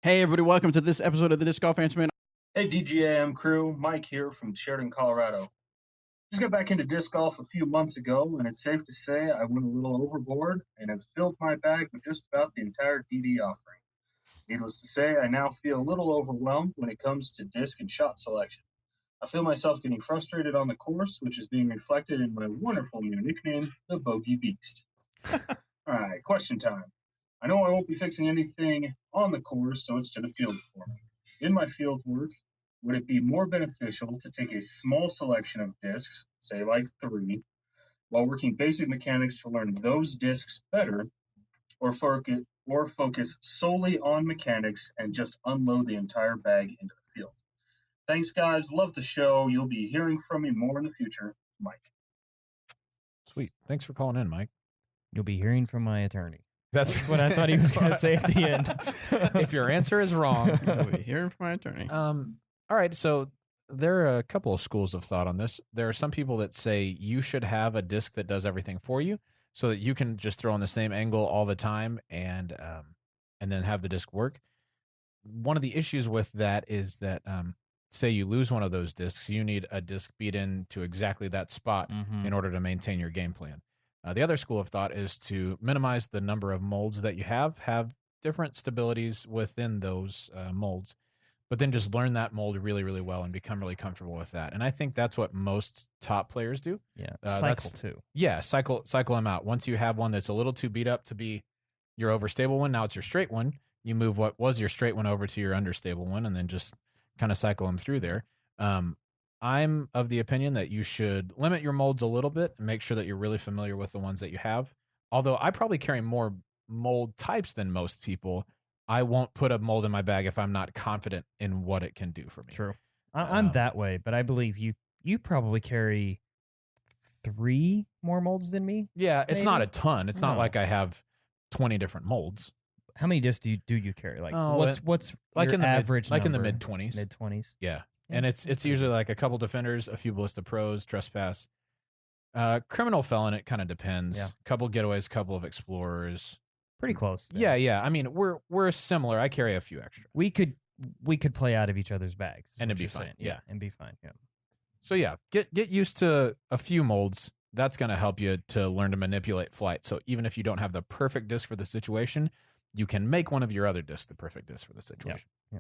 Hey, everybody, welcome to this episode of the Disc Golf Answer Man. Hey, DGAM crew, Mike here from Sheridan, Colorado. Just got back into disc golf a few months ago, and it's safe to say I went a little overboard and have filled my bag with just about the entire DD offering. Needless to say, I now feel a little overwhelmed when it comes to disc and shot selection. I feel myself getting frustrated on the course, which is being reflected in my wonderful new nickname, the Bogey Beast. All right, question time. I know I won't be fixing anything on the course, so it's to the field for me. In my field work, would it be more beneficial to take a small selection of discs, say like 3, while working basic mechanics to learn those discs better, or focus solely on mechanics and just unload the entire bag into the field? Thanks, guys. Love the show. You'll be hearing from me more in the future. Mike. Sweet. Thanks for calling in, Mike. You'll be hearing from my attorney. That's what I thought he was going to say at the end. If your answer is wrong, You'll be hearing from my attorney. All right, so there are a couple of schools of thought on this. There are some people that say you should have a disc that does everything for you so that you can just throw on the same angle all the time and then have the disc work. One of the issues with that is that say you lose one of those discs, you need a disc beat in to exactly that spot in order to maintain your game plan. The other school of thought is to minimize the number of molds that you have different stabilities within those molds, but then just learn that mold really, really well and become really comfortable with that. And I think that's what most top players do. Yeah, cycle too. Yeah, cycle them out. Once you have one that's a little too beat up to be your overstable one, now it's your straight one. You move what was your straight one over to your understable one, and then just kind of cycle them through there. I'm of the opinion that you should limit your molds a little bit and make sure that you're really familiar with the ones that you have. Although I probably carry more mold types than most people, I won't put a mold in my bag if I'm not confident in what it can do for me. True. I'm that way, but I believe you probably carry 3 more molds than me. Yeah, it's maybe? not a ton. It's not like I have 20 different molds. How many discs do you carry? Like what's like your in the average in the number? mid-20s. Mid-20s. Yeah. And it's usually like a couple defenders, a few ballista pros, trespass. Criminal felon, it kind of depends. Yeah. Couple getaways, couple of explorers. Pretty close. Then. Yeah. I mean, we're similar. I carry a few extra. We could play out of each other's bags. And it'd be fine. Yeah. And be fine. Yeah. So yeah, get used to a few molds. That's going to help you to learn to manipulate flight. So even if you don't have the perfect disc for the situation, you can make one of your other discs the perfect disc for the situation. Yeah.